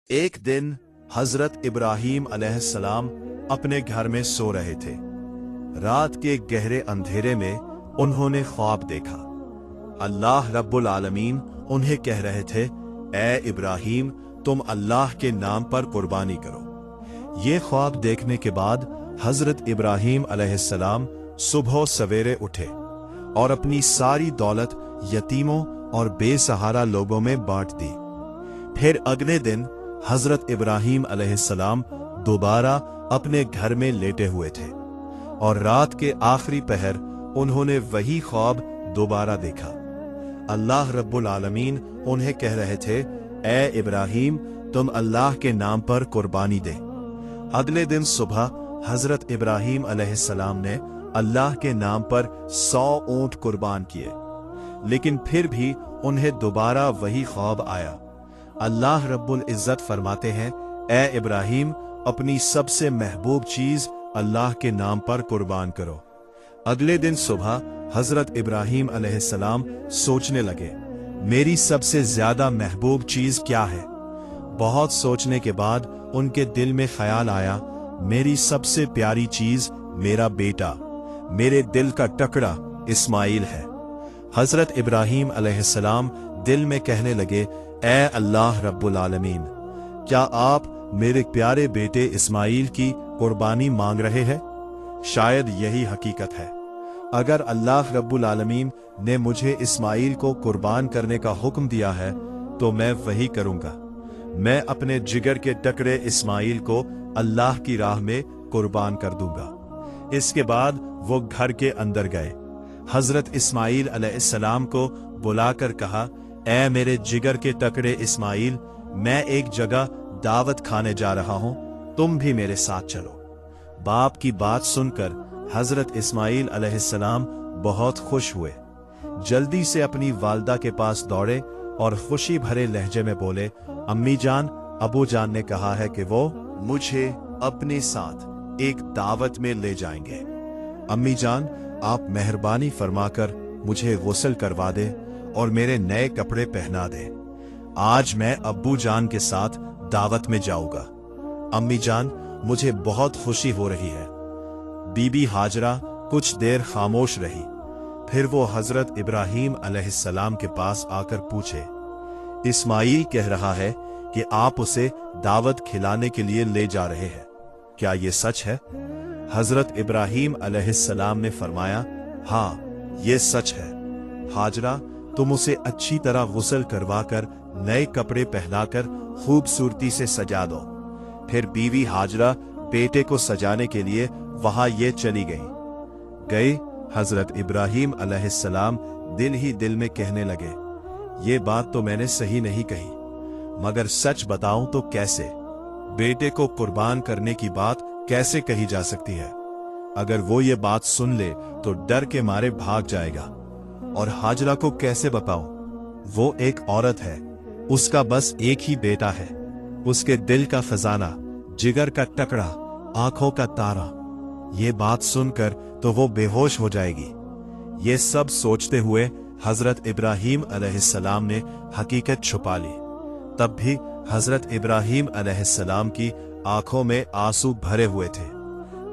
एक दिन हजरत इब्राहीम अलैहिस्सलाम अपने घर में सो रहे थे। रात के गहरे अंधेरे में उन्होंने ख्वाब देखा। अल्लाह रब्बुल आलमीन उन्हें कह रहे थे, ए इब्राहीम, तुम अल्लाह के नाम पर कुर्बानी करो। ये ख्वाब देखने के बाद हजरत इब्राहीम अलैहिस्सलाम सुबह सवेरे उठे और अपनी सारी दौलत यतीमों और बेसहारा लोगों में बांट दी। फिर अगले दिन हजरत इब्राहीम अलैहिस्सलाम दोबारा अपने घर में लेटे हुए थे और रात के आखिरी पहर उन्होंने वही ख्वाब दोबारा देखा। अल्लाह रब्बुल आलमीन उन्हें कह रहे थे, ए इब्राहीम, तुम अल्लाह के नाम पर कुर्बानी दे। अगले दिन सुबह हजरत इब्राहीम अलैहिस्सलाम ने अल्लाह के नाम पर 100 ऊंट कुर्बान किए, लेकिन फिर भी उन्हें दोबारा वही ख्वाब आया। अल्लाह रब्बुल इज्जत फरमाते हैं, ए इब्राहीम, अपनी सबसे महबूब चीज अल्लाह के नाम पर कुर्बान करो। अगले दिन सुबह हजरत इब्राहीम अलैहिस्सलाम सोचने लगे, मेरी सबसे ज्यादा महबूब चीज क्या है। बहुत सोचने के बाद उनके दिल में ख्याल आया, मेरी सबसे प्यारी चीज मेरा बेटा, मेरे दिल का टुकड़ा इस्माइल है। हजरत इब्राहीम अलैहिस्सलाम दिल में कहने लगे, ए अल्लाह रब्बुल आलमीन, क्या आप मेरे प्यारे बेटे इस्माइल की कुर्बानी मांग रहे हैं? शायद यही हकीकत है। अगर अल्लाह रब्बुल आलमीन ने मुझे इस्माइल को कुर्बान करने का हुक्म दिया है तो मैं वही करूंगा। मैं अपने जिगर के टुकड़े इस्माइल को अल्लाह की राह में कुर्बान कर दूंगा। इसके बाद वो घर के अंदर गए। हजरत इस्माइल अलैहिस्सलाम को बुलाकर कहा, ए मेरे जिगर के टुकड़े इस्माइल, मैं एक जगह दावत खाने जा रहा हूं, तुम भी मेरे साथ चलो। बाप की बात सुनकर हजरत इस्माइल अलैहिस्सलाम बहुत खुश हुए। जल्दी से अपनी वालदा के पास दौड़े और खुशी भरे लहजे में बोले, अम्मी जान, अबू जान ने कहा है कि वो मुझे अपने साथ एक दावत में ले जाएंगे। अम्मी जान, आप मेहरबानी फरमाकर मुझे गुस्ल करवा दे और मेरे नए कपड़े पहना दे। आज मैं अब्बू जान के साथ दावत में जाऊंगा। अम्मी जान, मुझे बहुत खुशी हो रही है। बीबी हाजरा कुछ देर खामोश रही, फिर वो हजरत इब्राहीम अलैहिस्सलाम के पास आकर पूछे, इस्माइल कह रहा है कि आप उसे दावत खिलाने के लिए ले जा रहे हैं, क्या ये सच है? हजरत इब्राहीम अलैहिस्सलाम ने फरमाया, हाँ, ये सच है। हाजरा, तुम उसे अच्छी तरह गुस्ल करवाकर नए कपड़े पहनाकर खूबसूरती से सजा दो। फिर बीवी हाजरा बेटे को सजाने के लिए वहां ये चली गई। हजरत इब्राहीम अलैहिस्सलाम दिल ही दिल में कहने लगे, ये बात तो मैंने सही नहीं कही, मगर सच बताऊं तो कैसे? बेटे को कुर्बान करने की बात कैसे कही जा सकती है? अगर वो ये बात सुन ले तो डर के मारे भाग जाएगा। और हाजरा को कैसे बताऊं? वो एक औरत है, उसका बस एक ही बेटा है, उसके दिल का खजाना, जिगर का टुकड़ा, आंखों का तारा। ये बात सुनकर तो वो बेहोश हो जाएगी। ये सब सोचते हुए हजरत इब्राहीम अलैहिस्सलाम ने हकीकत छुपा ली। तब भी हजरत इब्राहीम अलैहिस्सलाम की आंखों में आंसू भरे हुए थे।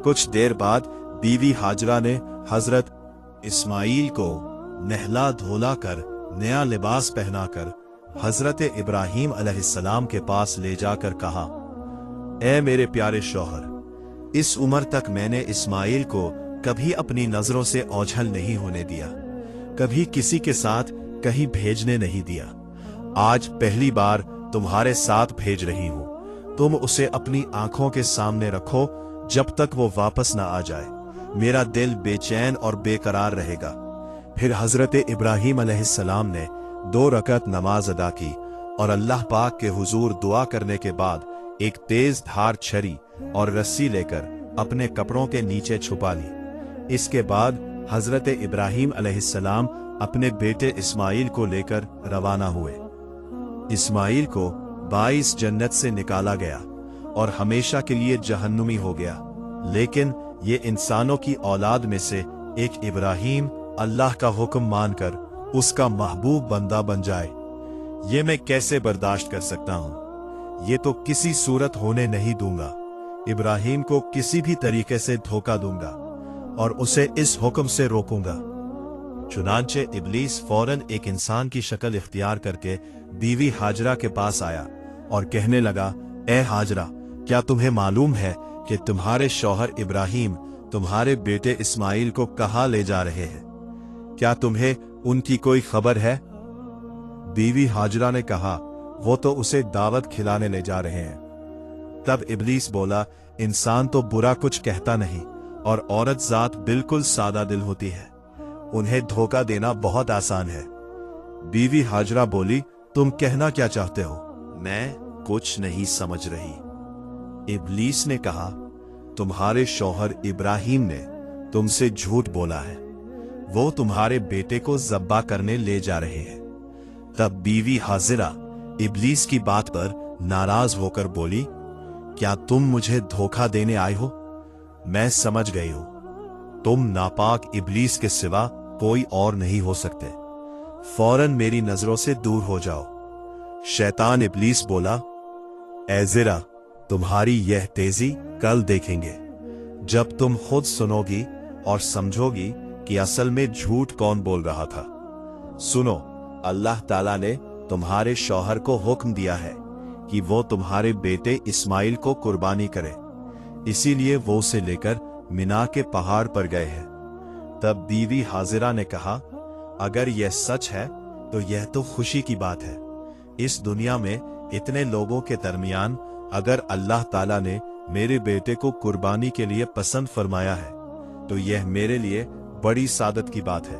कुछ देर बाद बीवी हाजरा ने हजरत इस्माइल को नहला धोला कर नया लिबास पहनाकर हजरत इब्राहीम अलैहिस्सलाम के पास ले जाकर कहा, ए मेरे प्यारे शौहर, इस उम्र तक मैंने इस्माइल को कभी अपनी नजरों से ओझल नहीं होने दिया, कभी किसी के साथ कहीं भेजने नहीं दिया। आज पहली बार तुम्हारे साथ भेज रही हूं। तुम उसे अपनी आंखों के सामने रखो जब तक वो वापस ना आ जाए। मेरा दिल बेचैन और बेकरार रहेगा। फिर हजरत इब्राहीम अलैहिस्सलाम ने 2 रकअत नमाज अदा की और अल्लाह पाक के हुजूर दुआ करने के बाद एक तेज धार छरी और रस्सी लेकर अपने कपड़ों के नीचे छुपा ली। इसके बाद हजरत इब्राहीम अलैहिस्सलाम अपने बेटे इस्माइल को लेकर रवाना हुए। इस्माइल को 22 जन्नत से निकाला गया और हमेशा के लिए जहन्नुमी हो गया, लेकिन ये इंसानों की औलाद में से एक इब्राहीम अल्लाह का हुक्म मानकर उसका महबूब बंदा बन जाए, ये मैं कैसे बर्दाश्त कर सकता हूँ। ये तो किसी सूरत होने नहीं दूंगा। इब्राहिम को किसी भी तरीके से धोखा दूंगा और उसे इस हुक्म से रोकूंगा। चुनांचे इब्लीस फौरन एक इंसान की शक्ल इख्तियार करके बीवी हाजरा के पास आया और कहने लगा, ए हाजरा, क्या तुम्हें मालूम है कि तुम्हारे शौहर इब्राहिम तुम्हारे बेटे इस्माइल को कहाँ ले जा रहे हैं? क्या तुम्हें उनकी कोई खबर है? बीवी हाजरा ने कहा, वो तो उसे दावत खिलाने ले जा रहे हैं। तब इब्लीस बोला, इंसान तो बुरा कुछ कहता नहीं और औरत जात बिल्कुल सादा दिल होती है, उन्हें धोखा देना बहुत आसान है। बीवी हाजरा बोली, तुम कहना क्या चाहते हो? मैं कुछ नहीं समझ रही। इब्लीस ने कहा, तुम्हारे शौहर इब्राहिम ने तुमसे झूठ बोला है, वो तुम्हारे बेटे को ज़ब्बा करने ले जा रहे हैं। तब बीवी हाजिरा इब्लीस की बात पर नाराज होकर बोली, क्या तुम मुझे धोखा देने आए हो? मैं समझ गई हूं, तुम नापाक इब्लीस के सिवा कोई और नहीं हो सकते। फौरन मेरी नजरों से दूर हो जाओ। शैतान इब्लीस बोला, ऐ ज़रा, तुम्हारी यह तेजी कल देखेंगे, जब तुम खुद सुनोगी और समझोगी कि असल में झूठ कौन बोल रहा था। सुनो, अल्लाह ताला ने तुम्हारे शौहर को हुक्म दिया है कि वो तुम्हारे बेटे इस्माइल को कुर्बानी करे, इसीलिए वो उसे लेकर मिना के पहाड़ पर गए हैं। तब बीवी हाजिरा ने कहा, अगर यह सच है तो यह तो खुशी की बात है। इस दुनिया में इतने लोगों के दरमियान अगर अल्लाह ताला ने मेरे बेटे को कुर्बानी के लिए पसंद फरमाया है तो यह मेरे लिए बड़ी सादत की बात है।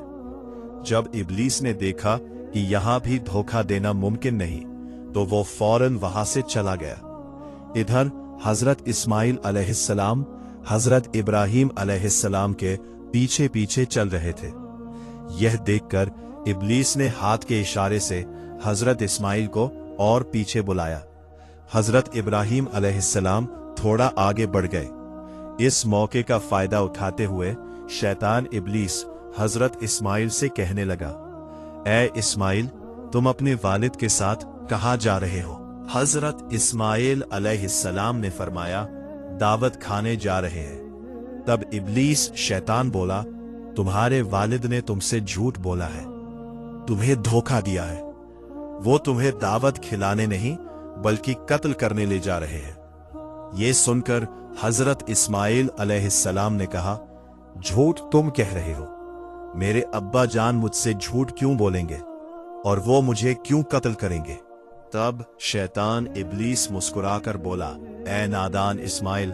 जब इब्लीस ने देखा कि यहां भी धोखा देना मुमकिन नहीं तो वो फौरन वहां से चला गया। इधर हजरत इस्माइल अलैहिस्सलाम हजरत इब्राहिम अलैहिस्सलाम के पीछे पीछे चल रहे थे। यह देखकर इब्लीस ने हाथ के इशारे से हजरत इस्माइल को और पीछे बुलाया। हजरत इब्राहिम अलैहिस्सलाम थोड़ा आगे बढ़ गए। इस मौके का फायदा उठाते हुए शैतान इब्लीस हजरत इस्माइल से कहने लगा, ए इस्माइल, तुम अपने वालिद के साथ कहाँ जा रहे हो? हजरत इस्माइल अलैहिस्सलाम ने फरमाया, दावत खाने जा रहे हैं। तब इब्लीस शैतान बोला, तुम्हारे वालिद ने तुमसे झूठ बोला है, तुम्हें धोखा दिया है। वो तुम्हें दावत खिलाने नहीं बल्कि कत्ल करने ले जा रहे हैं। ये सुनकर हजरत इस्माइल अलैहिस्सलाम ने कहा, झूठ तुम कह रहे हो? मेरे अब्बा जान मुझसे झूठ क्यों बोलेंगे और वो मुझे क्यों कत्ल करेंगे? तब शैतान इब्लीस मुस्कुराकर बोला, ए नादान इस्माइल,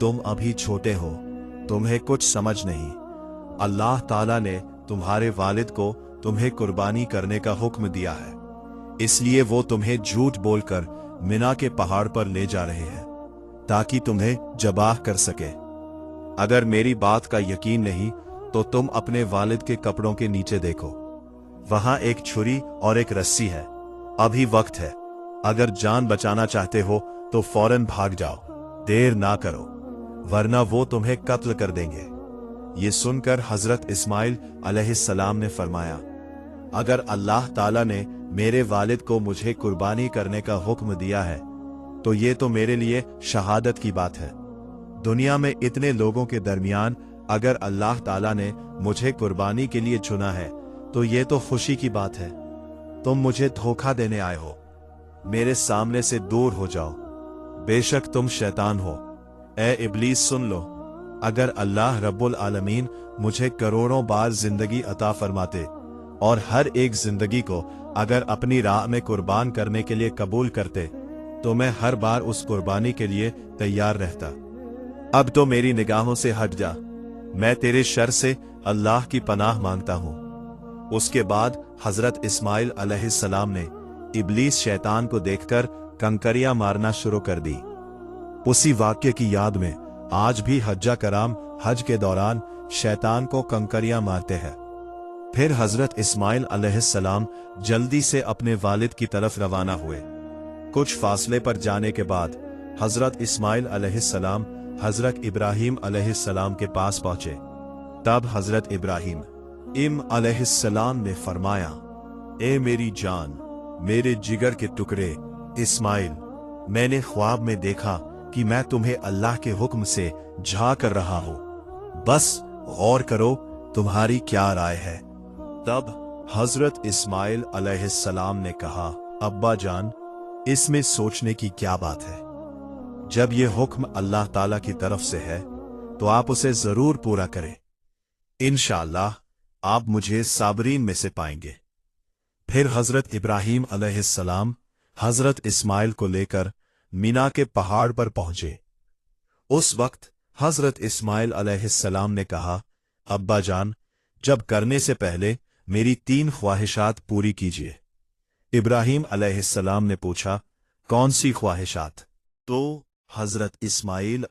तुम अभी छोटे हो, तुम्हें कुछ समझ नहीं। अल्लाह ताला ने तुम्हारे वालिद को तुम्हें कुर्बानी करने का हुक्म दिया है, इसलिए वो तुम्हें झूठ बोलकर मिना के पहाड़ पर ले जा रहे हैं ताकि तुम्हें जबाह कर सके। अगर मेरी बात का यकीन नहीं तो तुम अपने वालिद के कपड़ों के नीचे देखो, वहां एक छुरी और एक रस्सी है। अभी वक्त है, अगर जान बचाना चाहते हो तो फौरन भाग जाओ, देर ना करो, वरना वो तुम्हें कत्ल कर देंगे। ये सुनकर हजरत इस्माइल अलैहिस्सलाम ने फरमाया, अगर अल्लाह ताला ने मेरे वालिद को मुझे कुर्बानी करने का हुक्म दिया है तो ये तो मेरे लिए शहादत की बात है। दुनिया में इतने लोगों के दरमियान अगर अल्लाह ताला ने मुझे कुर्बानी के लिए चुना है तो ये तो खुशी की बात है। तुम मुझे धोखा देने आए हो, मेरे सामने से दूर हो जाओ, बेशक तुम शैतान हो। ए इब्लीस, सुन लो, अगर अल्लाह रब्बुल आलमीन मुझे करोड़ों बार जिंदगी अता फरमाते और हर एक जिंदगी को अगर अपनी राह में कुर्बान करने के लिए कबूल करते तो मैं हर बार उस कुर्बानी के लिए तैयार रहता। अब तो मेरी निगाहों से हट जा, मैं तेरे शर से अल्लाह की पनाह मांगता हूं। उसके बाद हजरत इस्माइल अलैहिस्सलाम ने इब्लीस शैतान को देखकर कंकरियां मारना शुरू कर दी। उसी वाक्य की याद में आज भी हज्जा कराम हज के दौरान शैतान को कंकरियां मारते हैं। फिर हजरत इस्माइल अलैहिस्सलाम जल्दी से अपने वालिद की तरफ रवाना हुए। कुछ फासले पर जाने के बाद हजरत इस्माइल अलैहिस्सलाम हजरत इब्राहिम अलैहिस्सलाम के पास पहुंचे। तब हजरत इब्राहिम अलैहिस्सलाम ने फरमाया, ए मेरी जान, मेरे जिगर के टुकड़े इस्माइल, मैंने ख्वाब में देखा कि मैं तुम्हें अल्लाह के हुक्म से झा कर रहा हूं, बस गौर करो तुम्हारी क्या राय है। तब हजरत इस्माइल अलैहिस्सलाम ने कहा, अब्बा जान, इसमें सोचने की क्या बात है। जब यह हुक्म अल्लाह ताला की तरफ से है तो आप उसे जरूर पूरा करें। इंशाअल्लाह आप मुझे साबरीन में से पाएंगे। फिर हजरत इब्राहीम अलैहिस्सलाम हजरत इस्माइल को लेकर मीना के पहाड़ पर पहुंचे। उस वक्त हजरत इस्माइल अलैहिस्सलाम ने कहा, अब्बा जान, जब करने से पहले मेरी 3 ख्वाहिशात पूरी कीजिए। इब्राहीम अलैहिस्सलाम ने पूछा, कौन सी ख्वाहिशात? तो हजरत इस्माइल